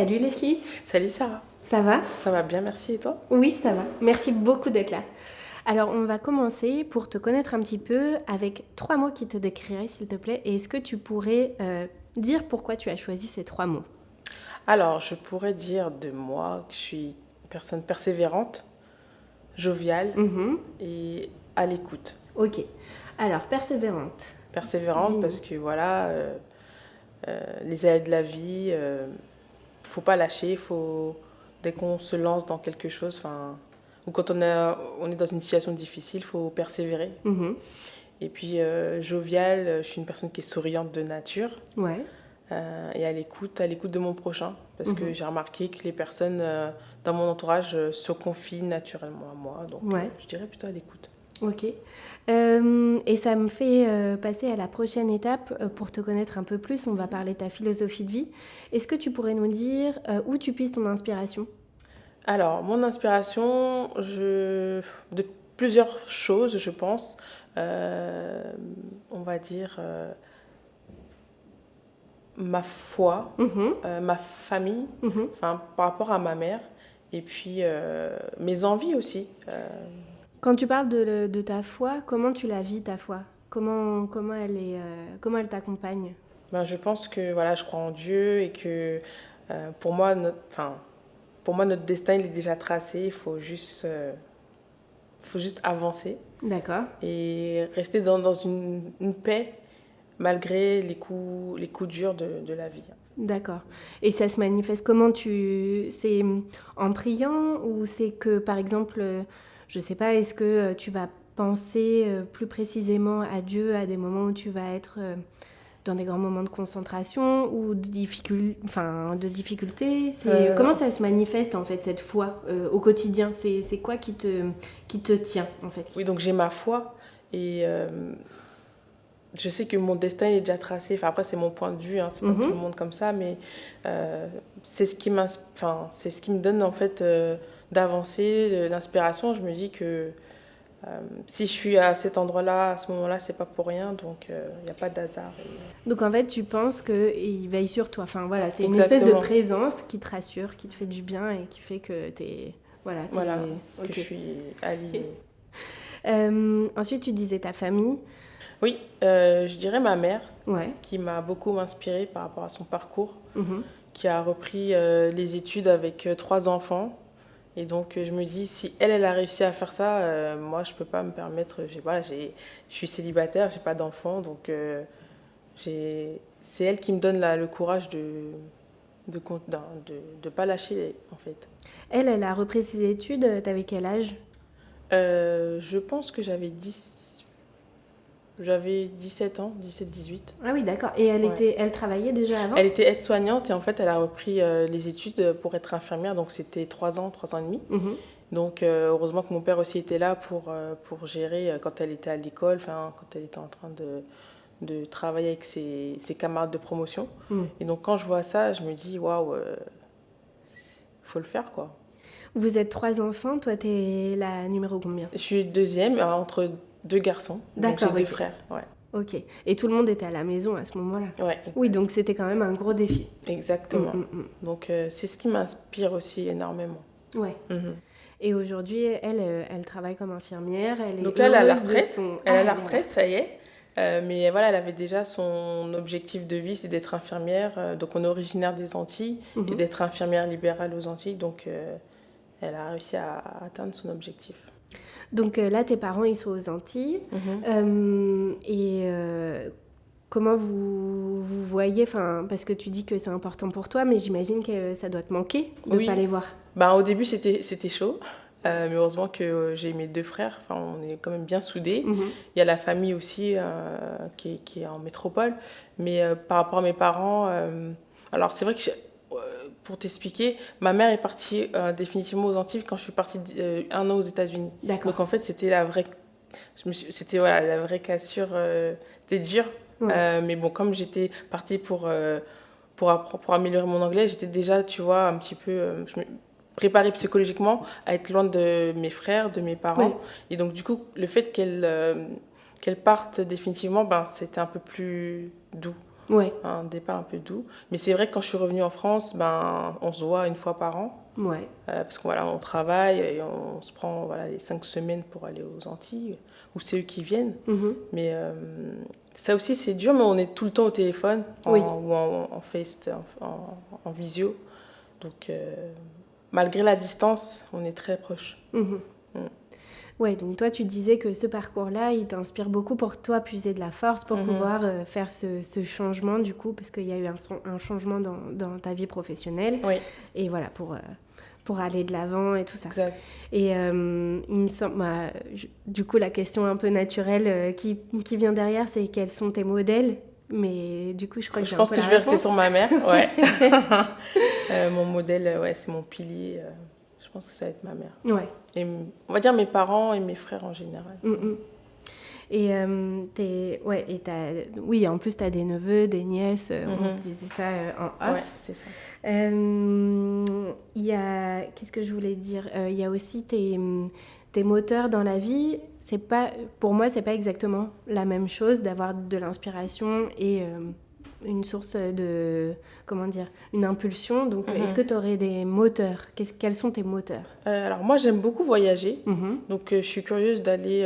Salut Leslie, Salut Sarah, ça va? ça va bien, merci et toi? Oui, ça va. Merci beaucoup d'être là. Alors, on va commencer pour te connaître un petit peu avec trois mots qui te décriraient, s'il te plaît. Et est-ce que tu pourrais dire pourquoi tu as choisi ces trois mots? Alors, je pourrais dire de moi que je suis une personne persévérante, joviale Mhm. et à l'écoute. Ok. Alors, persévérante. Persévérante Dis-nous. parce que voilà, les aléas de la vie, faut pas lâcher, dès qu'on se lance dans quelque chose, enfin, ou quand on est dans une situation difficile, faut persévérer. Mhm. Et puis joviale, je suis une personne qui est souriante de nature. Ouais. Et à l'écoute de mon prochain. Parce que Mhm. j'ai remarqué que les personnes dans mon entourage se confient naturellement à moi. Donc Ouais. je dirais plutôt à l'écoute. Ok. Et ça me fait passer à la prochaine étape pour te connaître un peu plus. On va parler de ta philosophie de vie. Est-ce que tu pourrais nous dire où tu puisses ton inspiration? Alors, mon inspiration, de plusieurs choses, je pense. Euh, on va dire ma foi, Mhm. ma famille, Mhm. enfin, par rapport à ma mère. Et puis mes envies aussi. Quand tu parles de ta foi, comment tu la vis ta foi? Comment elle t'accompagne? Ben, je pense que voilà, je crois en Dieu et que pour moi, pour moi, notre destin il est déjà tracé. Faut juste avancer D'accord, et rester dans une paix malgré les coups durs de la vie. d'accord. Et ça se manifeste comment c'est en priant ou c'est que par exemple, je sais pas, est-ce que tu vas penser plus précisément à Dieu à des moments où tu vas être dans des grands moments de concentration ou de difficulté? Euh, Comment ça se manifeste en fait cette foi au quotidien? C'est quoi qui te tient en fait? oui, donc j'ai ma foi et je sais que mon destin il est déjà tracé. Enfin, après, c'est mon point de vue, hein, c'est pas tout le Mhm. monde comme ça, mais c'est ce qui me donne en fait d'avancer, de l'inspiration. Je me dis que si je suis à cet endroit-là, à ce moment-là, c'est pas pour rien, donc il n'y a pas de hasard. Donc en fait, tu penses qu'il veille sur toi. Enfin voilà, c'est une espèce de Exactement, présence qui te rassure, qui te fait du bien et qui fait que t'es... Voilà, t'es... voilà, que je Ok. suis alignée. Ensuite, tu disais ta famille. Oui, je dirais ma mère, Ouais. qui m'a beaucoup inspirée par rapport à son parcours, Mhm. qui a repris les études avec trois enfants. Et donc, je me dis, si elle a réussi à faire ça, moi, je peux pas me permettre. Voilà, je suis célibataire, j'ai pas d'enfants, donc c'est elle qui me donne le courage de pas lâcher, en fait. Elle a repris ses études. T'avais quel âge? Je pense que j'avais 17 ans, 17-18. Ah oui, d'accord. Et Ouais. elle travaillait déjà avant? Elle était aide-soignante et en fait, elle a repris les études pour être infirmière, donc c'était 3 ans et demi. Mhm. Donc, heureusement que mon père aussi était là pour gérer quand elle était à l'école, enfin, quand elle était en train de travailler avec ses camarades de promotion. Mhm. Et donc, quand je vois ça, je me dis, waouh, faut le faire, quoi. Vous êtes trois enfants. Toi, t'es la numéro combien? Je suis deuxième entre deux garçons, donc j'ai D'accord, deux ok. frères, ouais. Ok. Et tout le monde était à la maison à ce moment-là? Ouais, Oui, exact. donc c'était quand même un gros défi. Mm, Exactement. mm, mm. Donc, c'est ce qui m'inspire aussi énormément. Ouais. Mhm. Et aujourd'hui, elle travaille comme infirmière, elle est Donc là, elle a la heureuse de retraite. son... Elle Ah, a la elle est à la retraite, retraite. ça y est. Mais voilà, elle avait déjà son objectif de vie, c'est d'être infirmière. Donc on est originaire des Antilles et Mhm. d'être infirmière libérale aux Antilles. Donc elle a réussi à atteindre son objectif. Donc là, tes parents, ils sont aux Antilles. Mhm. Comment vous voyez, enfin, parce que tu dis que c'est important pour toi, mais j'imagine que ça doit te manquer de ne pas Oui, les voir. ben, au début c'était chaud. Mais heureusement que j'ai mes deux frères, enfin, on est quand même bien soudés. Mhm. Il y a la famille aussi qui est en métropole. Mais par rapport à mes parents, alors c'est vrai que pour t'expliquer, ma mère est partie définitivement aux Antilles quand je suis partie 1 an aux États-Unis. D'accord. Donc en fait, c'était la vraie, c'était voilà, la vraie cassure. C'était dur. Ouais. Mais bon, comme j'étais partie pour améliorer mon anglais, j'étais déjà, tu vois, un petit peu préparée psychologiquement à être loin de mes frères, de mes Ouais. parents. Et donc, du coup, le fait qu'elle parte définitivement, ben, c'était un peu plus doux. Ouais, un départ un peu doux. Mais c'est vrai que quand je suis revenue en France, ben, on se voit une fois par an. ouais. Parce qu'on voilà, on travaille et on se prend voilà, les 5 semaines pour aller aux Antilles, ou c'est eux qui viennent. Mhm. Mais ça aussi, c'est dur, mais on est tout le temps au téléphone Oui. ou en face, en visio. Donc, malgré la distance, on est très proches. Mhm. Mm. Ouais, donc toi, tu disais que ce parcours-là, il t'inspire beaucoup pour toi puiser de la force pour pouvoir faire ce changement, du coup, parce qu'il y a eu un changement dans ta vie professionnelle. Oui, Et voilà, pour aller de l'avant et tout ça. exact. Et il me semble, du coup, la question un peu naturelle qui vient derrière, c'est quels sont tes modèles? Mais du coup, je crois que Je j'ai un pense peu que la je vais rester réponse. sur ma mère. Ouais. Mon modèle, ouais, c'est mon pilier. Je pense que ça va être ma mère. Ouais. Et on va dire mes parents et mes frères en général. Mm, mm. Et oui, en plus, tu as des neveux, des nièces, on se disait ça en Ouais, off. c'est ça. Il y a, qu'est-ce que je voulais dire? Il y a aussi tes moteurs dans la vie. C'est pas, pour moi, c'est pas exactement la même chose d'avoir de l'inspiration et une source de, comment dire, une impulsion. Donc, est-ce que tu aurais des moteurs? Quels sont tes moteurs? Alors moi, j'aime beaucoup voyager. Mhm. Donc je suis curieuse d'aller,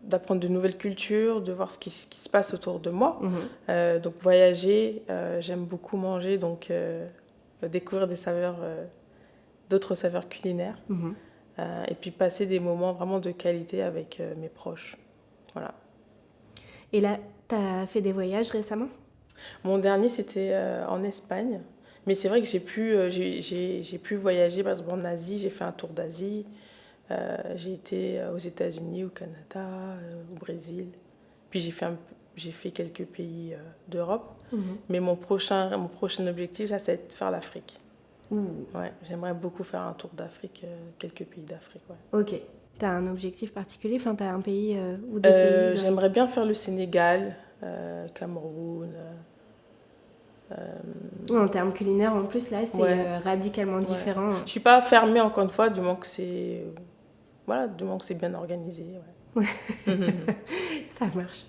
d'apprendre de nouvelles cultures, de voir ce qui se passe autour de moi. Donc voyager, j'aime beaucoup manger, donc découvrir des saveurs, d'autres saveurs culinaires. Mhm. Et puis passer des moments vraiment de qualité avec mes proches. Voilà. Et là, tu as fait des voyages récemment? Mon dernier, c'était en Espagne. Mais c'est vrai que j'ai pu voyager, par exemple en Asie, j'ai fait un tour d'Asie. J'ai été aux États-Unis, au Canada, au Brésil. Puis j'ai fait quelques pays d'Europe. Mais mon prochain objectif, là, c'est de faire l'Afrique. Ouais, j'aimerais beaucoup faire un tour d'Afrique, quelques pays d'Afrique. Ouais. Ok. Tu as un objectif particulier? Enfin, tu as un pays ou des pays J'aimerais bien faire le Sénégal, Cameroun. En termes culinaires, en plus, là, c'est Ouais. radicalement Ouais. différent. Je suis pas fermée encore une fois, du moment que c'est bien organisé. Ouais. Ça marche.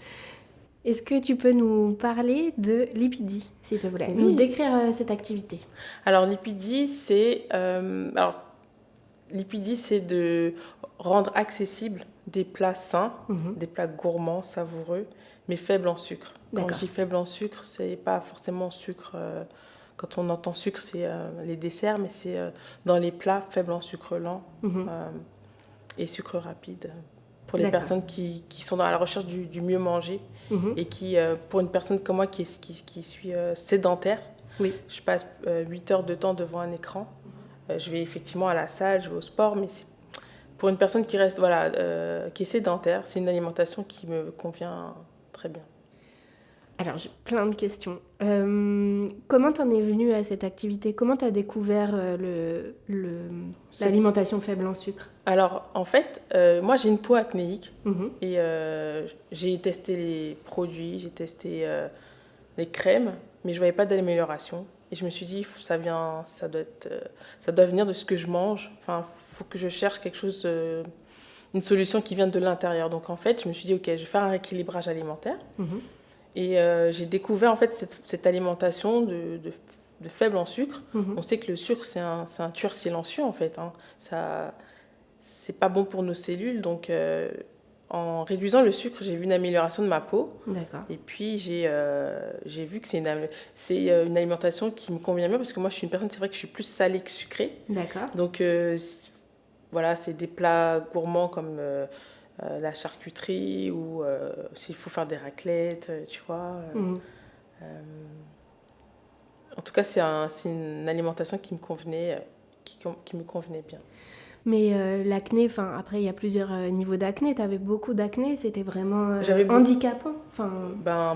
Est-ce que tu peux nous parler de l'Ipidi, s'il te plaît? Oui. Nous décrire cette activité. Alors l'Ipidi, c'est de rendre accessibles des plats sains, des plats gourmands, savoureux, mais faibles en sucre. Quand D'accord. je dis faible en sucre, c'est pas forcément sucre. Quand on entend sucre, c'est les desserts, mais c'est dans les plats faibles en sucre lent et sucre rapide. Pour les D'accord. personnes qui sont dans la recherche du mieux manger et qui, pour une personne comme moi qui suis sédentaire, Oui. je passe 8 heures de temps devant un écran. Je vais effectivement à la salle, je vais au sport, mais pour une personne qui reste, qui est sédentaire, c'est une alimentation qui me convient très bien. Alors, j'ai plein de questions. Comment t'en es venue à cette activité? Comment t'as découvert l'alimentation faible en sucre? Alors, en fait, moi, j'ai une peau acnéique et j'ai testé les produits, j'ai testé les crèmes, mais je ne voyais pas d'amélioration. Et je me suis dit, ça doit venir de ce que je mange. Enfin, il faut que je cherche quelque chose, une solution qui vient de l'intérieur. Donc, en fait, je me suis dit, ok, je vais faire un rééquilibrage alimentaire. Et j'ai découvert, en fait, cette alimentation de faible en sucre. On sait que le sucre, c'est un tueur silencieux, en fait. C'est pas bon pour nos cellules. Donc, en réduisant le sucre, j'ai vu une amélioration de ma peau. D'accord. Et puis, j'ai vu que c'est une alimentation qui me convient bien parce que moi, je suis une personne, c'est vrai que je suis plus salée que sucrée. D'accord. Donc, voilà, c'est des plats gourmands comme la charcuterie ou s'il faut faire des raclettes, tu vois. En tout cas, c'est une alimentation qui me convenait, qui me convenait bien. Mais l'acné, enfin après il y a plusieurs niveaux d'acné. Tu avais beaucoup d'acné, c'était vraiment J'avais handicapant.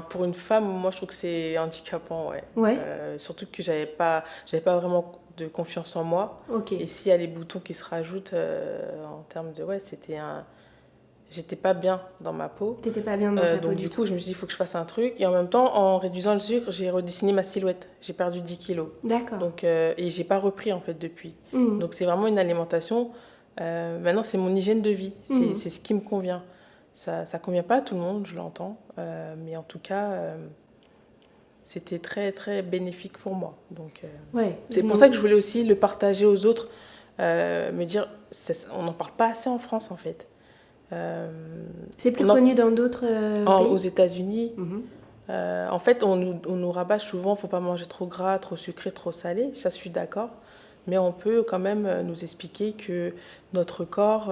Pour une femme, moi je trouve que c'est handicapant, ouais. Ouais. Surtout que j'avais pas vraiment de confiance en moi. Ok. Et s'il y a les boutons qui se rajoutent en termes de j'étais pas bien dans ma peau. T'étais pas bien dans ta peau donc du coup, je me suis dit il faut que je fasse un truc. Et en même temps, en réduisant le sucre, j'ai redessiné ma silhouette. J'ai perdu 10 kilos. D'accord. Donc et j'ai pas repris en fait depuis. Donc c'est vraiment une alimentation. Maintenant, c'est mon hygiène de vie. C'est ce qui me convient. Ça convient pas à tout le monde, je l'entends. Mais en tout cas, c'était très, très bénéfique pour moi. Donc, Ouais. c'est pour ça que je voulais aussi le partager aux autres, me dire, on n'en parle pas assez en France, en fait. C'est plus On en- connu dans d'autres aux pays? États-Unis, Mhm. en fait, on nous rabâche souvent, faut pas manger trop gras, trop sucré, trop salé. Ça, je suis d'accord. Mais on peut quand même nous expliquer que notre corps,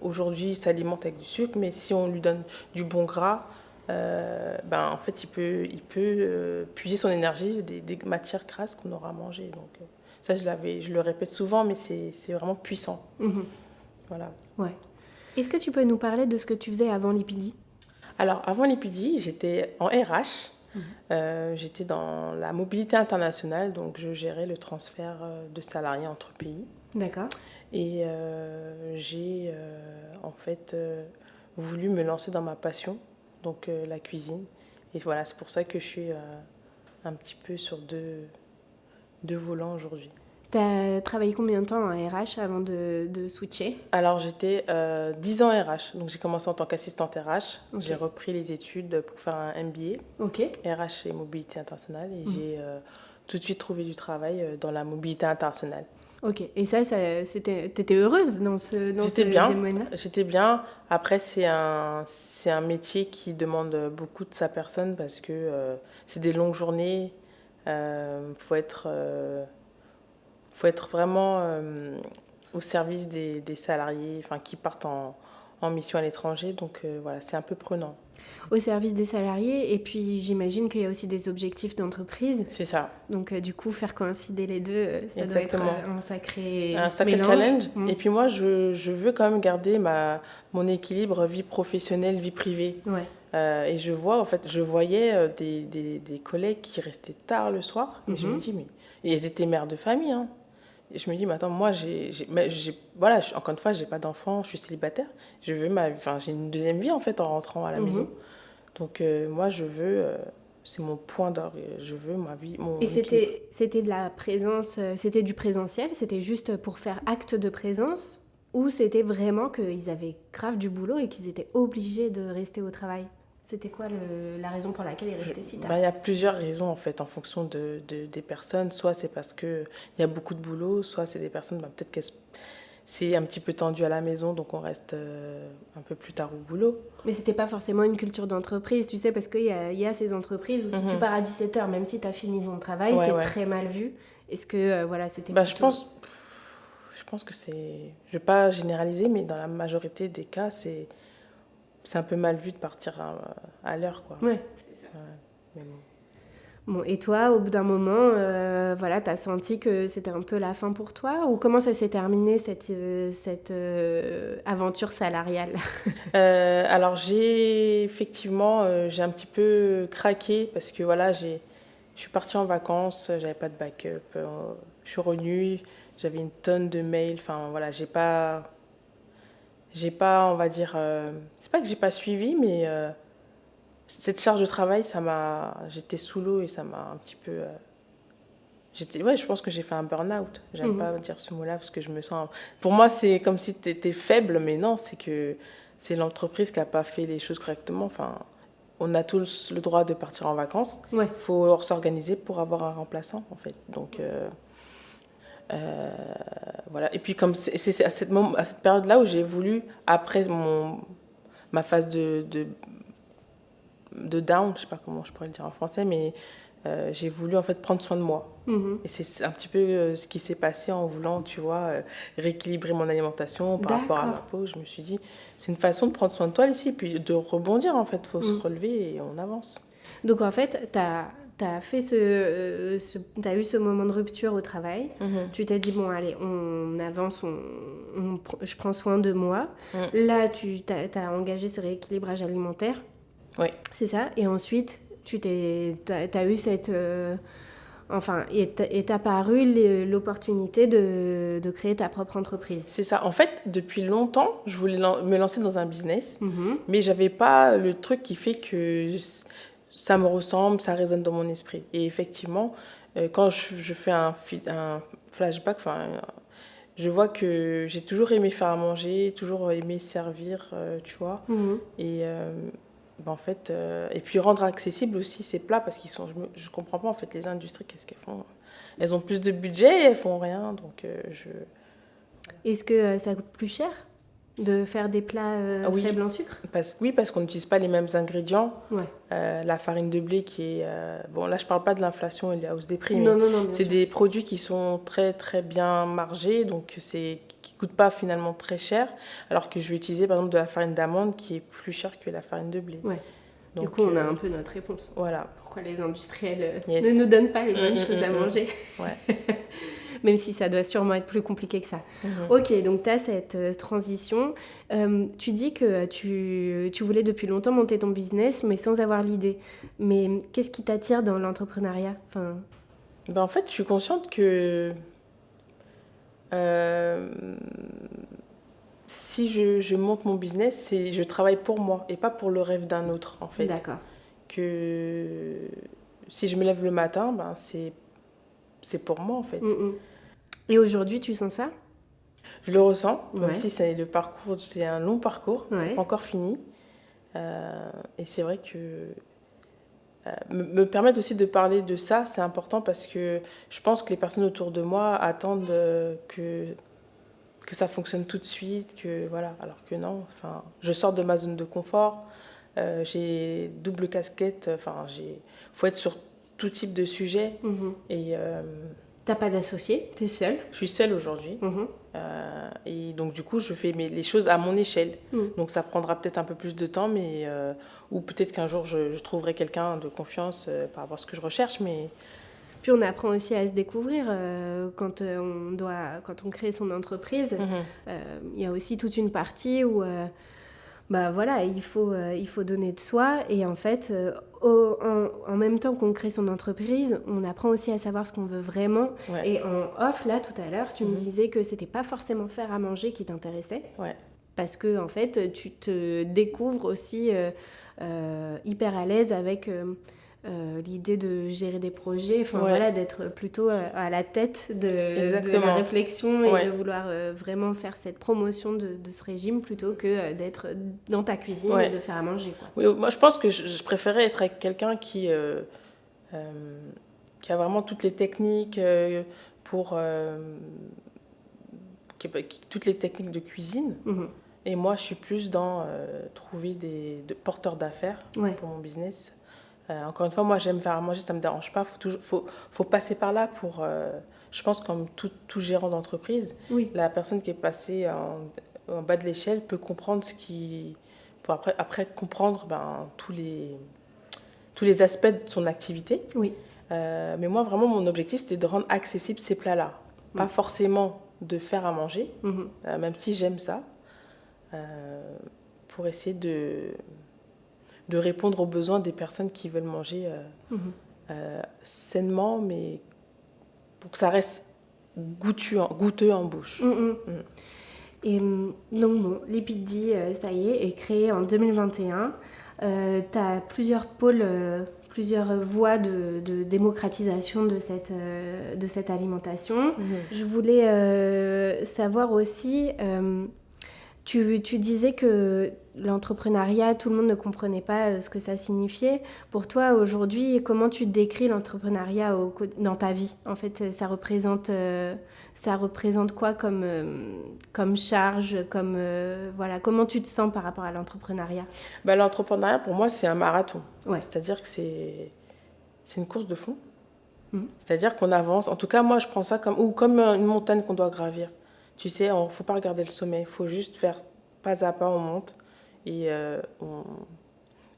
aujourd'hui, s'alimente avec du sucre, mais si on lui donne du bon gras, ben, en fait, il peut puiser son énergie des matières grasses qu'on aura mangées. Donc, ça, je le répète souvent, mais c'est vraiment puissant. Mhm. Voilà. Ouais. Est-ce que tu peux nous parler de ce que tu faisais avant Lipidi? Alors, avant l'Épidie, j'étais en RH. J'étais dans la mobilité internationale, donc je gérais le transfert de salariés entre pays. D'accord. Et j'ai en fait voulu me lancer dans ma passion, donc la cuisine. Et voilà, c'est pour ça que je suis un petit peu sur deux volants aujourd'hui. T'as travaillé combien de temps en RH avant de switcher? Alors j'étais 10 ans RH, donc j'ai commencé en tant qu'assistante RH. Ok. J'ai repris les études pour faire un MBA, Ok. RH et mobilité internationale, et j'ai tout de suite trouvé du travail dans la mobilité internationale. Ok. Et ça t'étais heureuse dans ce J'étais domaine-là? j'étais bien. Après, c'est un métier qui demande beaucoup de sa personne parce que c'est des longues journées. Faut être vraiment au service des salariés, enfin, qui partent en mission à l'étranger. Donc voilà, c'est un peu prenant. Au service des salariés, et puis j'imagine qu'il y a aussi des objectifs d'entreprise. C'est ça, Donc du coup, faire coïncider les deux, ça doit être exactement. un sacré Un sacré mélange. challenge. Mm. Et puis moi, je veux quand même garder mon équilibre vie professionnelle, vie privée. Ouais. Et je voyais des collègues qui restaient tard le soir. Et je me dis, mais. Et ils étaient mères de famille, hein. Et je me dis, mais attends, moi, voilà, encore une fois, j'ai pas d'enfant, je suis célibataire. Enfin, j'ai une deuxième vie, en fait, en rentrant à la maison. Donc, moi, c'est mon point d'orgue. Je veux ma vie, mon Et équilibre. c'était de la présence, c'était du présentiel, c'était juste pour faire acte de présence, ou c'était vraiment qu'ils avaient grave du boulot et qu'ils étaient obligés de rester au travail? C'était quoi la raison pour laquelle ils restaient si tard? Il y a plusieurs raisons, en fait, en fonction des personnes. Soit c'est parce qu'il y a beaucoup de boulot, soit c'est des personnes, peut-être que c'est un petit peu tendu à la maison, donc on reste un peu plus tard au boulot. Mais c'était pas forcément une culture d'entreprise, tu sais, parce qu'il y a ces entreprises où si tu pars à 17h, même si tu as fini ton travail, Ouais, c'est ouais. très mal vu. Est-ce que, voilà, c'était Je plutôt... pense que c'est. Je vais pas généraliser, mais dans la majorité des cas, c'est un peu mal vu de partir à l'heure, quoi. Ouais, c'est ça. Ouais, mais bon. Bon, et toi, au bout d'un moment, voilà, t'as senti que c'était un peu la fin pour toi? Ou comment ça s'est terminé, cette aventure salariale? Alors j'ai un petit peu craqué parce que voilà, je suis partie en vacances, j'avais pas de backup, je suis revenue, j'avais une tonne de mails, enfin voilà, on va dire, c'est pas que j'ai pas suivi, mais cette charge de travail, j'étais sous l'eau et ça m'a un petit peu, ouais, je pense que j'ai fait un burn-out. J'aime pas dire ce mot-là parce que je me sens, pour moi, c'est comme si tu étais faible, mais non, c'est l'entreprise qui a pas fait les choses correctement. Enfin, on a tous le droit de partir en vacances. Ouais. Faut s'organiser pour avoir un remplaçant, en fait. Donc, voilà. Et puis, comme c'est à cette période-là où j'ai voulu, après ma phase de down, je sais pas comment je pourrais le dire en français, mais j'ai voulu en fait prendre soin de moi. Et c'est un petit peu ce qui s'est passé en voulant, tu vois, rééquilibrer mon alimentation par rapport à ma peau. Je me suis dit, c'est une façon de prendre soin de toi ici, puis de rebondir en fait. Il faut se relever et on avance. Donc en fait, t'as fait t'as eu ce moment de rupture au travail. Tu t'es dit, bon, allez, on avance, je prends soin de moi. Là, t'as engagé ce rééquilibrage alimentaire. Oui. C'est ça. Et ensuite, t'as eu cette... et t'as paru l'opportunité de créer ta propre entreprise. C'est ça. En fait, depuis longtemps, je voulais me lancer dans un business, mais j'avais pas le truc qui fait que ça me ressemble, ça résonne dans mon esprit. Et effectivement, quand je fais un flashback, je vois que j'ai toujours aimé faire à manger, toujours aimé servir, tu vois. Et ben, en fait, et puis rendre accessible aussi ces plats, parce qu'ils sont, je comprends pas en fait les industries, qu'est-ce qu'elles font? Elles ont plus de budget et elles font rien, donc Est-ce que ça coûte plus cher de faire des plats Ah oui, faibles en sucre? oui, parce qu'on n'utilise pas les mêmes ingrédients. Ouais. La farine de blé qui est... bon, là, je parle pas de l'inflation et de la hausse des prix, mais Non, non, non, bien c'est sûr. des produits qui sont très, très bien margés, donc qui coûtent pas finalement très cher, alors que je vais utiliser, par exemple, de la farine d'amande qui est plus chère que la farine de blé. Ouais. Du Donc, coup, on a un peu notre réponse. voilà. Pourquoi les industriels Yes. ne nous donnent pas les bonnes choses à manger? Ouais. Même si ça doit sûrement être plus compliqué que ça. Mhm. Ok, donc tu as cette transition. Tu dis que tu voulais depuis longtemps monter ton business, mais sans avoir l'idée. Mais qu'est-ce qui t'attire dans l'entrepreneuriat? Enfin, Ben, en fait, je suis consciente que si je monte mon business, je travaille pour moi et pas pour le rêve d'un autre, en fait. d'accord. Que si je me lève le matin, ben c'est pour moi, en fait. Et aujourd'hui, tu sens ça? Je le ressens, même Ouais. si c'est un long parcours, Ouais. c'est pas encore fini. Et c'est vrai que me permettre aussi de parler de ça, c'est important parce que je pense que les personnes autour de moi attendent que ça fonctionne tout de suite, que voilà, alors que non. Enfin, je sors de ma zone de confort, j'ai double casquette, enfin, faut être sur tout type de sujet. Et T'as pas d'associé, t'es seule. je suis seule aujourd'hui. Et donc, du coup, je fais les choses à mon échelle. Donc, ça prendra peut-être un peu plus de temps, mais, ou peut-être qu'un jour, je trouverai quelqu'un de confiance par rapport à ce que je recherche. Mais Puis on apprend aussi à se découvrir quand on crée son entreprise. Il y a aussi toute une partie où bah voilà, il faut donner de soi. Et en fait, en même temps qu'on crée son entreprise, on apprend aussi à savoir ce qu'on veut vraiment. Ouais. Et en off, là, tout à l'heure, tu me disais que c'était pas forcément faire à manger qui t'intéressait. Ouais. Parce que, en fait, tu te découvres aussi hyper à l'aise avec l'idée de gérer des projets, enfin Ouais. voilà, d'être plutôt à la tête de la Exactement. réflexion et Ouais. de vouloir vraiment faire cette promotion de ce régime plutôt que d'être dans ta cuisine Ouais. et de faire à manger, quoi. Oui, moi, je pense que je préférais être avec quelqu'un qui a vraiment toutes les techniques toutes les techniques de cuisine. Et moi, je suis plus dans trouver des porteurs d'affaires Ouais. pour mon business. Encore une fois, moi, j'aime faire à manger, ça ne me dérange pas. Faut passer par là pour... je pense comme tout gérant d'entreprise, Oui. la personne qui est passée en bas de l'échelle peut comprendre pour après comprendre tous les aspects de son activité. Oui. Mais moi, vraiment, mon objectif, c'était de rendre accessibles ces plats-là. Pas forcément de faire à manger, même si j'aime ça, pour essayer de répondre aux besoins des personnes qui veulent manger sainement, mais pour que ça reste goûteux en bouche. Et donc, bon, Lipidi, ça y est créé en 2021. Tu as plusieurs pôles, plusieurs voies de démocratisation de cette alimentation. Je voulais savoir aussi, tu disais que l'entrepreneuriat, tout le monde ne comprenait pas ce que ça signifiait. Pour toi, aujourd'hui, comment tu décris l'entrepreneuriat dans ta vie? En fait, ça représente quoi comme charge, voilà. Comment tu te sens par rapport à l'entrepreneuriat? L'entrepreneuriat, pour moi, c'est un marathon. Ouais. C'est-à-dire que c'est une course de fond. C'est-à-dire qu'on avance. En tout cas, moi, je prends ça comme une montagne qu'on doit gravir. Tu sais, il ne faut pas regarder le sommet. Il faut juste faire pas à pas, on monte. Et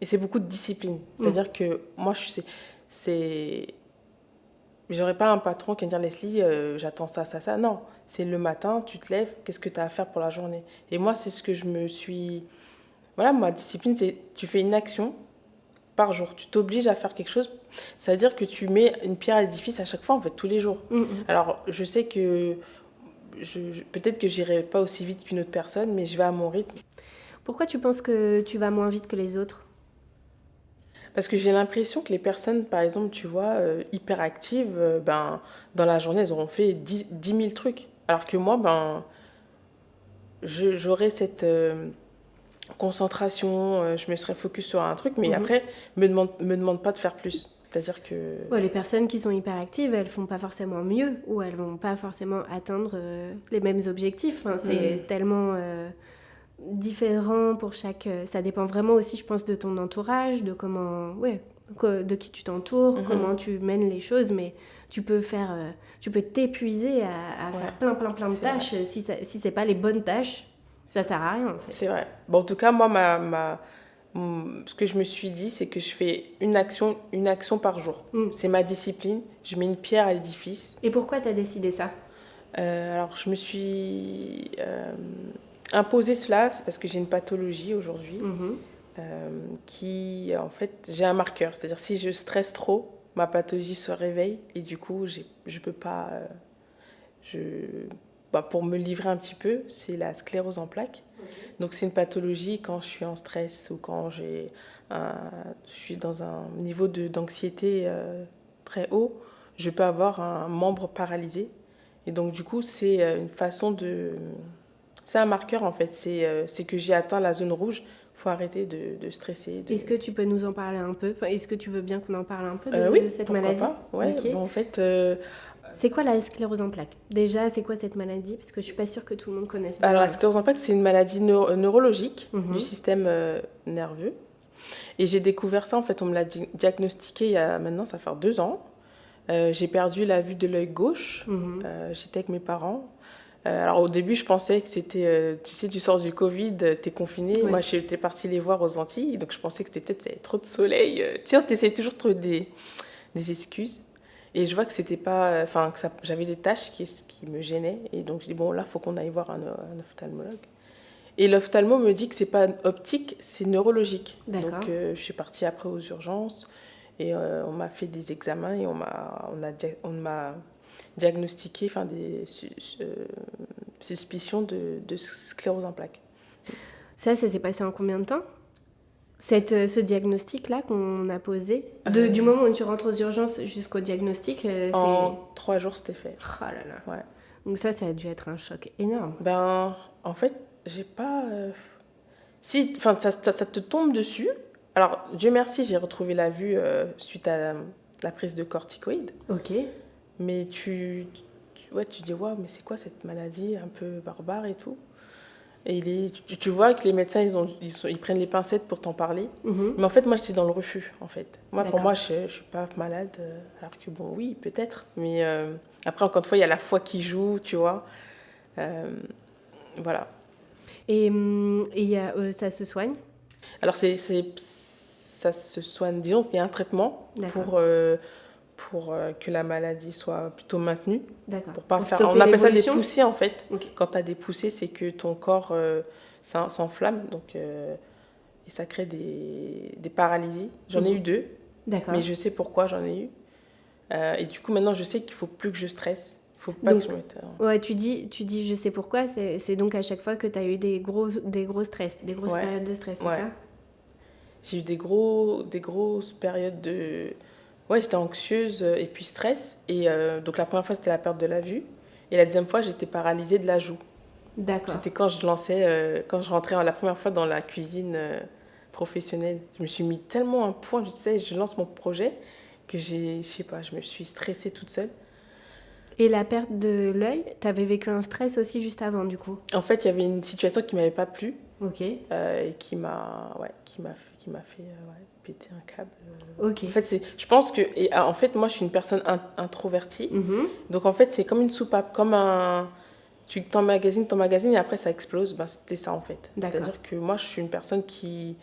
c'est beaucoup de discipline. C'est-à-dire que moi, j'aurais pas un patron qui va me dire Leslie, j'attends ça, ça, ça. Non, c'est le matin, tu te lèves, qu'est-ce que tu as à faire pour la journée? Et moi, c'est ce que je me suis... Voilà, ma discipline, c'est tu fais une action par jour. Tu t'obliges à faire quelque chose. Ça veut dire que tu mets une pierre à l'édifice à chaque fois, en fait, tous les jours. Alors, je sais que peut-être que j'irai pas aussi vite qu'une autre personne, mais je vais à mon rythme. Pourquoi tu penses que tu vas moins vite que les autres? Parce que j'ai l'impression que les personnes, par exemple, tu vois, hyper actives, dans la journée, elles auront fait 10 000 trucs. Alors que moi, j'aurai concentration, je me serais focus sur un truc, mais Mhm. après, me demande pas de faire plus. C'est-à-dire que... Ouais, les personnes qui sont hyperactives, elles font pas forcément mieux ou elles vont pas forcément atteindre les mêmes objectifs. Enfin, c'est tellement différent pour chaque. Ça dépend vraiment aussi, je pense, de ton entourage, de comment, ouais, de qui tu t'entoures, comment tu mènes les choses. Mais tu peux faire, tu peux t'épuiser à Ouais, faire plein de c'est vrai. tâches. Si c'est pas les bonnes tâches, ça sert à rien en fait. C'est vrai. Bon, en tout cas, moi, ce que je me suis dit, c'est que je fais une action par jour. Mm. C'est ma discipline. Je mets une pierre à l'édifice. Et pourquoi t'as décidé ça? Alors, je me suis imposé cela, c'est parce que j'ai une pathologie aujourd'hui Mhm. qui, en fait, j'ai un marqueur. C'est-à-dire, si je stresse trop, ma pathologie se réveille et du coup, je peux pas. Je, pour me livrer un petit peu, c'est la sclérose en plaques. Donc c'est une pathologie quand je suis en stress ou quand je suis dans un niveau d'anxiété très haut, je peux avoir un membre paralysé. Et donc du coup, c'est une façon de... C'est un marqueur en fait, c'est que j'ai atteint la zone rouge. Il faut arrêter de stresser. Est-ce que tu peux nous en parler un peu? Enfin, est-ce que tu veux bien qu'on en parle un peu Oui, de cette pourquoi maladie? pas. Ouais, Ok. bon, en fait, C'est quoi la sclérose en plaques? Déjà, c'est quoi cette maladie? Parce que je suis pas sûre que tout le monde connaisse bien. alors la sclérose en plaques, c'est une maladie neurologique Mhm. du système nerveux. Et j'ai découvert ça, en fait, on me l'a diagnostiqué il y a maintenant, ça fait 2 ans. J'ai perdu la vue de l'œil gauche. Mhm. J'étais avec mes parents. Alors au début, je pensais que c'était, tu sais, tu sors du Covid, t'es confiné. Ouais. Moi, j'étais partie les voir aux Antilles, donc je pensais que c'était peut-être trop de soleil. Tu sais, t'essayes toujours de trouver des excuses. Et je vois que c'était pas, enfin, que j'avais des taches qui me gênaient. Et donc je dis bon, là, faut qu'on aille voir un ophtalmologue. Et l'ophtalmo me dit que c'est pas optique, c'est neurologique. D'accord. Donc je suis partie après aux urgences et on m'a fait des examens et on m'a diagnostiqué, enfin des suspicions de sclérose en plaques. Ça s'est passé en combien de temps? Ce diagnostic-là qu'on a posé, du moment où tu rentres aux urgences jusqu'au diagnostic, c'est... En 3 jours, c'était fait. Oh là là. Ouais. Donc ça a dû être un choc énorme. Ben, en fait, j'ai pas... Si, enfin, ça te tombe dessus. Alors, Dieu merci, j'ai retrouvé la vue suite à la prise de corticoïdes. Ok. Mais tu dis, waouh, mais c'est quoi cette maladie un peu barbare et tout. Et tu vois que les médecins, ils prennent les pincettes pour t'en parler. Mhm. Mais en fait, moi, j'étais dans le refus, en fait. Moi, pour D'accord. moi, je ne suis pas malade. Alors que, bon, oui, peut-être. Mais après, encore une fois, il y a la foi qui joue, tu vois. Voilà. Et ça se soigne? Alors, ça se soigne. Disons qu'il y a un traitement D'accord. pour que la maladie soit plutôt maintenue. D'accord. Pour pas Pour faire... stopper On appelle ça des l'évolution? poussées, en fait. Ok. Quand tu as des poussées, c'est que ton corps s'enflamme. Donc, et ça crée des paralysies. J'en ai eu 2, D'accord. mais je sais pourquoi j'en ai eu. Et du coup, maintenant, je sais qu'il faut plus que je stresse. Il faut pas Donc, que je mette... Ouais, tu dis je sais pourquoi, c'est donc à chaque fois que tu as eu des gros stress, des grosses Ouais. périodes de stress, c'est Ouais. ça? J'ai eu des grosses périodes de... Ouais, j'étais anxieuse et puis stress. Et donc, la première fois, c'était la perte de la vue. Et la deuxième fois, j'étais paralysée de la joue. D'accord. C'était quand je rentrais la première fois dans la cuisine professionnelle. Je me suis mis tellement un point, je sais, je lance mon projet, que je sais pas, je me suis stressée toute seule. Et la perte de l'œil, t'avais vécu un stress aussi juste avant, du coup? En fait, il y avait une situation qui m'avait pas plu Ok. et qui m'a fait péter un câble. Ok. En fait, je pense que, en fait, moi, je suis une personne introvertie. Mhm. Donc, en fait, c'est comme une soupape, comme un... Tu t'emmagasines et après, ça explose. Ben, c'était ça, en fait. D'accord. C'est-à-dire que moi, je suis une personne qui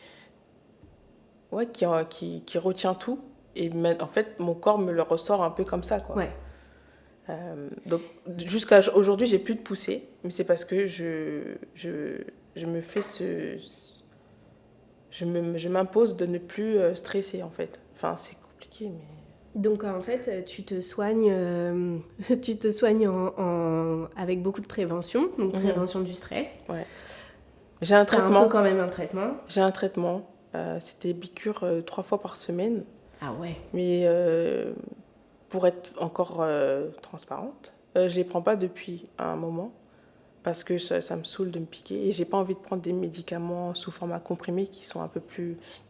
retient tout. Et en fait, mon corps me le ressort un peu comme ça, quoi. Ouais. Donc, jusqu'à aujourd'hui, j'ai plus de poussée. Mais c'est parce que je me fais je m'impose de ne plus stresser, en fait. Enfin, c'est compliqué, mais... Donc en fait, tu te soignes, avec beaucoup de prévention, donc prévention du stress. Ouais. J'ai un T'as traitement. un peu quand même un traitement. J'ai un traitement. C'était piqûre 3 fois par semaine. Ah ouais. Mais pour être encore transparente, je les prends pas depuis un moment parce que ça me saoule de me piquer et j'ai pas envie de prendre des médicaments sous format comprimé qui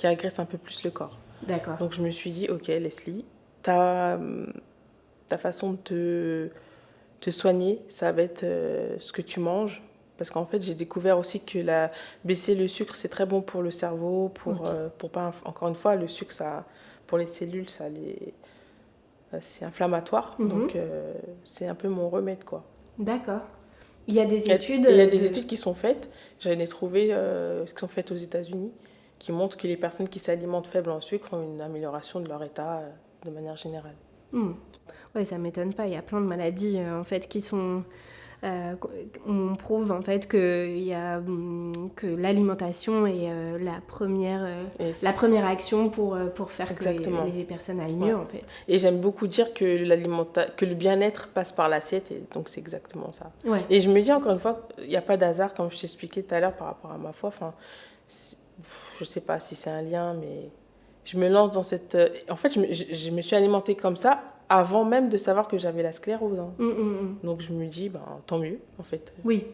agressent un peu plus le corps. D'accord. Donc je me suis dit, ok Leslie, ta façon de te soigner, ça va être ce que tu manges. Parce qu'en fait, j'ai découvert aussi que baisser le sucre, c'est très bon pour le cerveau, pour pas, encore une fois, le sucre, pour les cellules, c'est inflammatoire. Donc, c'est un peu mon remède, quoi. D'accord. Il y a des études... Il y a des études qui sont faites, j'en ai trouvé, qui sont faites aux États-Unis, qui montrent que les personnes qui s'alimentent faibles en sucre ont une amélioration de leur état de manière générale. Oui, ça ne m'étonne pas. Il y a plein de maladies, en fait, qui sont... on prouve en fait que l'alimentation est la première action pour faire Exactement. que les personnes aillent mieux en fait. Et j'aime beaucoup dire que le bien-être passe par l'assiette, et donc c'est exactement ça. Ouais. Et je me dis encore une fois, il n'y a pas d'hasard, comme je t'expliquais tout à l'heure par rapport à ma foi. Enfin, je ne sais pas si c'est un lien, mais je me lance dans cette... En fait, je me suis alimentée comme ça avant même de savoir que j'avais la sclérose. Hein. Donc je me dis, tant mieux, en fait. Oui.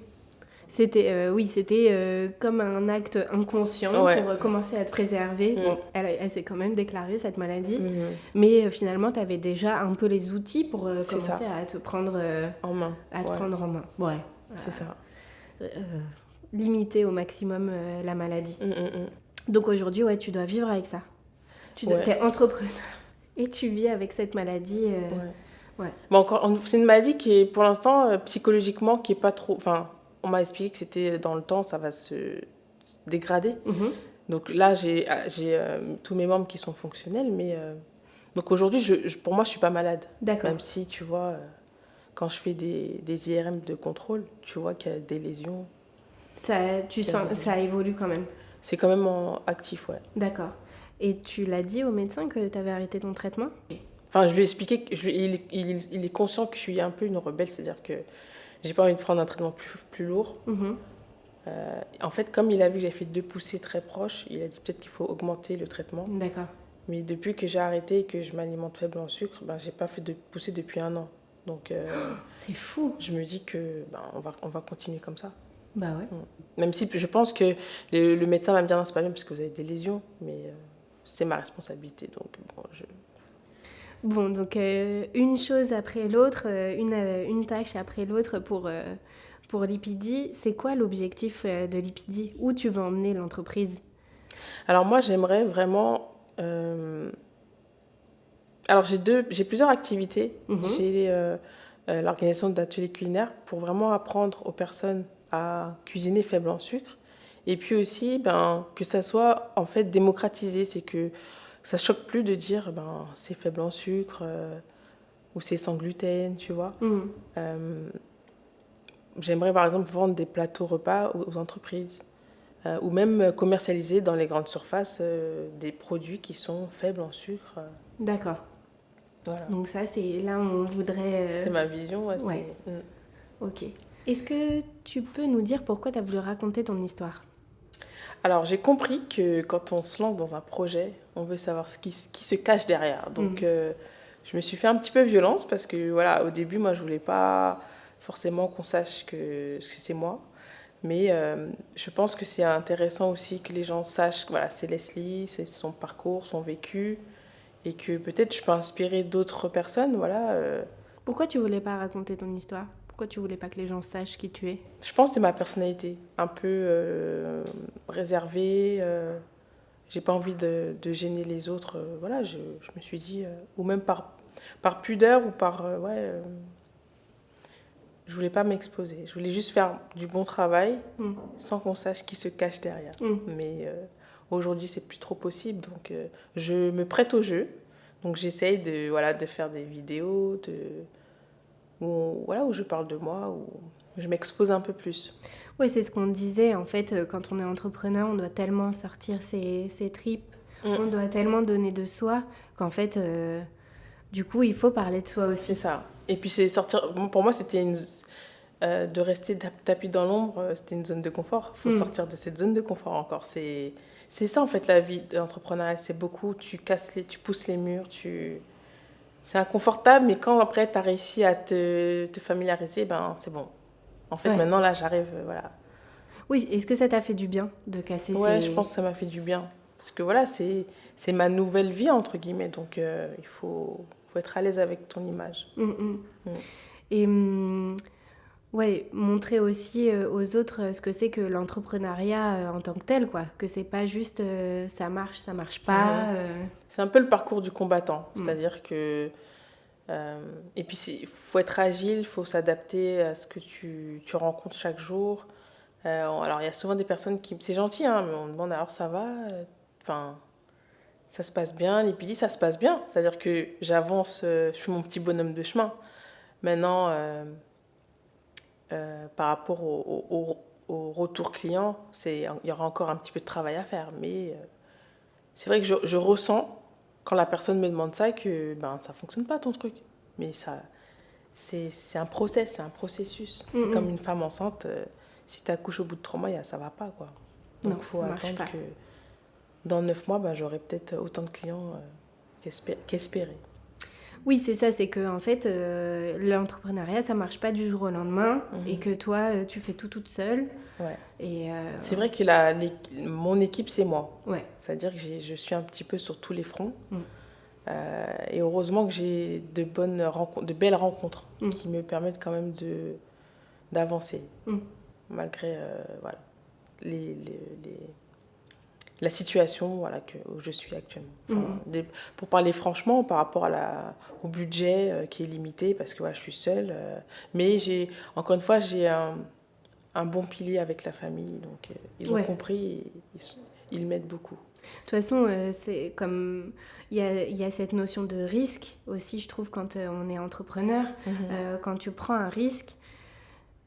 C'était comme un acte inconscient pour commencer à te préserver. Bon, elle s'est quand même déclarée, cette maladie. Mais finalement, tu avais déjà un peu les outils pour commencer à te prendre en main. Prendre en main. Ouais. C'est ça. Limiter au maximum la maladie. Donc aujourd'hui, tu dois vivre avec ça. Tu es entrepreneur. Et tu vis avec cette maladie. Bon, c'est une maladie qui est, pour l'instant, psychologiquement, qui est pas trop... Enfin, on m'a expliqué que c'était dans le temps, ça va se dégrader. Donc là, j'ai tous mes membres qui sont fonctionnels, mais... Donc aujourd'hui, pour moi, je suis pas malade. D'accord. Même si, tu vois, quand je fais des IRM de contrôle, tu vois qu'il y a des lésions. Ça évolue quand même. C'est quand même actif, ouais. D'accord. Et tu l'as dit au médecin que tu avais arrêté ton traitement ? Enfin, je lui ai expliqué qu'il est conscient que je suis un peu une rebelle, c'est-à-dire que j'ai pas envie de prendre un traitement plus lourd. En fait, comme il a vu que j'avais fait 2 poussées très proches, il a dit peut-être qu'il faut augmenter le traitement. D'accord. Mais depuis que j'ai arrêté et que je m'alimente faible en sucre, j'ai pas fait de poussée depuis 1 an. Donc, c'est fou. Je me dis que on va continuer comme ça. Bah ouais. Même si je pense que le médecin va me dire non, c'est pas bien parce que vous avez des lésions, mais c'est ma responsabilité. Donc bon, donc une chose après l'autre, une tâche après l'autre pour Lipidi. C'est quoi l'objectif de Lipidi ? Où tu veux emmener l'entreprise ? Alors moi, j'aimerais vraiment... Alors j'ai plusieurs activités. J'ai l'organisation d'ateliers culinaires pour vraiment apprendre aux personnes à cuisiner faible en sucre. Et puis aussi, que ça soit en fait démocratisé, c'est que ça ne choque plus de dire c'est faible en sucre ou c'est sans gluten, tu vois. J'aimerais par exemple vendre des plateaux repas aux entreprises ou même commercialiser dans les grandes surfaces des produits qui sont faibles en sucre. D'accord. Voilà. Donc ça, c'est là où on voudrait... C'est ma vision, ouais. Ok. Est-ce que tu peux nous dire pourquoi tu as voulu raconter ton histoire ? Alors, j'ai compris que quand on se lance dans un projet, on veut savoir ce qui se cache derrière. Donc, je me suis fait un petit peu violence parce que, voilà, au début, moi, je voulais pas forcément qu'on sache que c'est moi. Mais je pense que c'est intéressant aussi que les gens sachent que, voilà, c'est Leslie, c'est son parcours, son vécu, et que peut-être je peux inspirer d'autres personnes, voilà. Pourquoi tu voulais pas raconter ton histoire ? Pourquoi tu voulais pas que les gens sachent qui tu es ? Je pense que c'est ma personnalité, un peu réservée. J'ai pas envie de gêner les autres. Voilà, je me suis dit, ou même par pudeur ou par... je voulais pas m'exposer. Je voulais juste faire du bon travail sans qu'on sache qui se cache derrière. Mais aujourd'hui, c'est plus trop possible. Donc, je me prête au jeu. Donc, j'essaye de faire des vidéos où je parle de moi, où je m'expose un peu plus. Oui, c'est ce qu'on disait. En fait, quand on est entrepreneur, on doit tellement sortir ses tripes, on doit tellement donner de soi qu'en fait, du coup, il faut parler de soi aussi. C'est ça. Et puis, c'est sortir... Pour moi, c'était de rester tapis dans l'ombre, c'était une zone de confort. Il faut sortir de cette zone de confort encore. C'est ça, en fait, la vie entrepreneuriale. C'est beaucoup, tu pousses les murs, c'est inconfortable, mais quand après tu as réussi à te familiariser, c'est bon. En fait, Ouais. maintenant, là, j'arrive, voilà. Oui, est-ce que ça t'a fait du bien de casser Ouais, ces... je pense que ça m'a fait du bien. Parce que voilà, c'est ma nouvelle vie, entre guillemets. Donc, il faut être à l'aise avec ton image. Mm. Et ouais, montrer aussi aux autres ce que c'est que l'entrepreneuriat en tant que tel, quoi. Que c'est pas juste ça marche pas. C'est un peu le parcours du combattant. Mm. C'est-à-dire que... et puis, il faut être agile, il faut s'adapter à ce que tu rencontres chaque jour. Alors, il y a souvent des personnes qui... C'est gentil, hein, mais on me demande, alors ça va? Enfin, ça se passe bien. Et puis, ça se passe bien. C'est-à-dire que j'avance, je fais mon petit bonhomme de chemin. Maintenant, par rapport au retour client, il y aura encore un petit peu de travail à faire. Mais c'est vrai que je ressens, quand la personne me demande ça, que ben, ça ne fonctionne pas ton truc. Mais ça, c'est un process, c'est un processus. C'est comme une femme enceinte. Si tu accouches au bout de 3 mois, ça ne va pas, quoi. Donc, il faut attendre que dans 9 mois, ben, j'aurai peut-être autant de clients qu'espéré. Oui, c'est ça, c'est que en fait, l'entrepreneuriat, ça marche pas du jour au lendemain et que toi, tu fais tout toute seule. Ouais. Et c'est vrai que mon équipe, c'est moi. Ouais. C'est-à-dire que je suis un petit peu sur tous les fronts. Et heureusement que j'ai de belles rencontres qui me permettent quand même d'avancer. Malgré voilà, la situation voilà, où je suis actuellement. Enfin, pour parler franchement, par rapport au budget qui est limité, parce que voilà, je suis seule. Mais encore une fois, j'ai un bon pilier avec la famille. Donc, ils ont compris et ils m'aident beaucoup. De toute façon, c'est comme il y a cette notion de risque aussi, je trouve, quand on est entrepreneur. Quand tu prends un risque,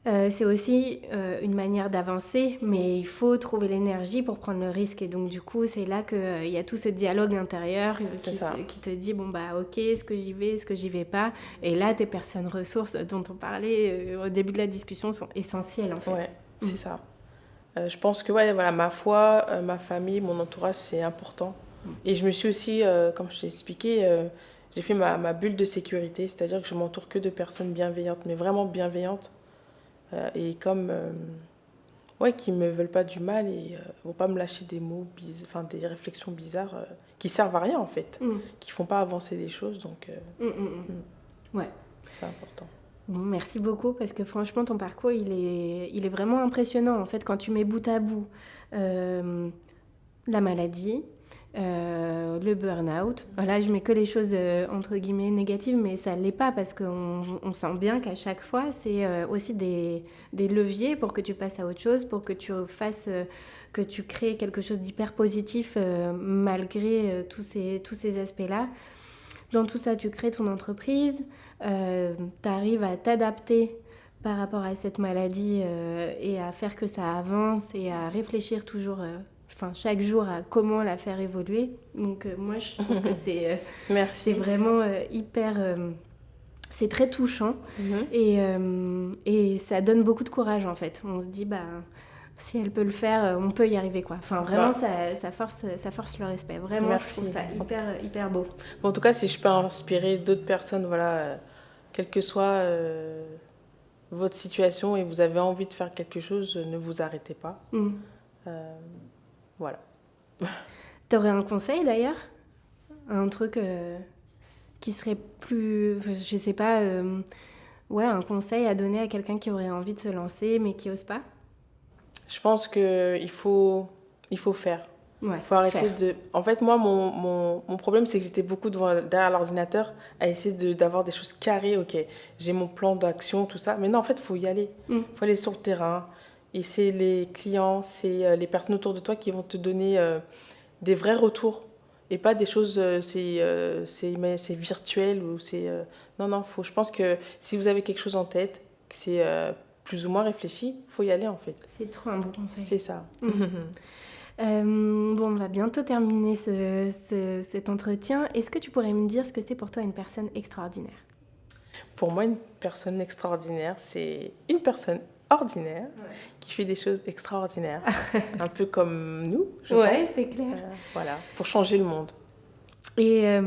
c'est aussi une manière d'avancer, mais il faut trouver l'énergie pour prendre le risque. Et donc, du coup, c'est là qu'il y a tout ce dialogue intérieur qui te dit, bon, bah, ok, est-ce que j'y vais, est-ce que j'y vais pas? Et là, tes personnes ressources dont on parlait au début de la discussion sont essentielles, en fait. Ouais, c'est ça. Je pense que ouais, voilà, ma foi, ma famille, mon entourage, c'est important. Et je me suis aussi, comme je t'ai expliqué, j'ai fait ma bulle de sécurité, c'est-à-dire que je m'entoure que de personnes bienveillantes, mais vraiment bienveillantes. Et comme, ouais, qui ne me veulent pas du mal et ne vont pas me lâcher des mots, des réflexions bizarres qui servent à rien en fait, qui ne font pas avancer les choses. Donc, ouais. C'est important. Bon, merci beaucoup parce que franchement ton parcours il est vraiment impressionnant en fait quand tu mets bout à bout la maladie, le burn-out. Là je mets que les choses entre guillemets négatives mais ça ne l'est pas parce qu'on sent bien qu'à chaque fois c'est aussi des leviers pour que tu passes à autre chose, pour que tu fasses, que tu crées quelque chose d'hyper positif malgré tous ces aspects-là. Dans tout ça, tu crées ton entreprise, tu arrives à t'adapter par rapport à cette maladie et à faire que ça avance et à réfléchir toujours, chaque jour à comment la faire évoluer. Donc moi, je trouve que c'est vraiment hyper... c'est très touchant et ça donne beaucoup de courage en fait. On se dit, bah... Si elle peut le faire, on peut y arriver, quoi. Enfin, vraiment, ça force le respect. Vraiment, merci. Je trouve ça hyper beau. Bon, en tout cas, si je peux inspirer d'autres personnes, voilà, quelle que soit votre situation et vous avez envie de faire quelque chose, ne vous arrêtez pas. Voilà. T'aurais un conseil, d'ailleurs? Un truc qui serait plus... Je sais pas... un conseil à donner à quelqu'un qui aurait envie de se lancer, mais qui n'ose pas? Je pense qu'il faut faire. Ouais, faut arrêter de... En fait, moi, mon problème, c'est que j'étais beaucoup derrière l'ordinateur à essayer d'avoir des choses carrées. Ok, j'ai mon plan d'action, tout ça. Mais non, en fait, il faut y aller. Il faut aller sur le terrain. Et c'est les clients, c'est les personnes autour de toi qui vont te donner des vrais retours. Et pas des choses, c'est virtuel ou c'est... Non, je pense que si vous avez quelque chose en tête, que c'est... plus ou moins réfléchi, il faut y aller en fait. C'est trop un bon conseil. C'est ça. Bon, on va bientôt terminer cet entretien. Est-ce que tu pourrais me dire ce que c'est pour toi une personne extraordinaire? Pour moi, une personne extraordinaire, c'est une personne ordinaire qui fait des choses extraordinaires. Un peu comme nous, je pense. Ouais, c'est clair. Voilà, pour changer le monde. Et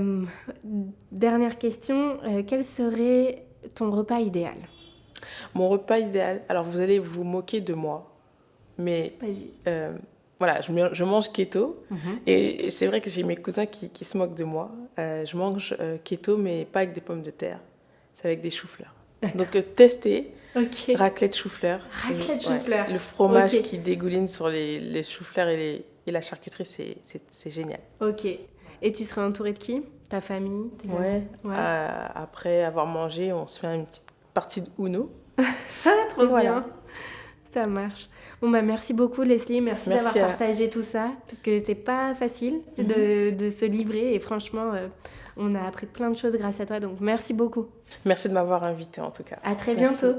dernière question, quel serait ton repas idéal? Mon repas idéal, alors vous allez vous moquer de moi, mais Vas-y. voilà, je mange keto. Mhm. Et c'est vrai que j'ai mes cousins qui se moquent de moi. Je mange keto, mais pas avec des pommes de terre. C'est avec des choux-fleurs. D'accord. Donc, testez Ok. raclette choux-fleurs. Raclette Ouais. chou-fleur. Le fromage Ok. qui dégouline sur les choux-fleurs et la charcuterie, c'est génial. Ok. Et tu serais entourée de qui? Ta famille, tes Ouais. amis? Ouais. Après avoir mangé, on se fait une petite partie de Uno. Ah, trop Et bien. voilà. Ça marche. Bon, bah, merci beaucoup, Leslie. Merci d'avoir Merci à... partagé tout ça. Parce que c'est pas facile de se livrer. Et franchement, on a appris plein de choses grâce à toi. Donc, merci beaucoup. Merci de m'avoir invitée en tout cas. À très Merci. bientôt.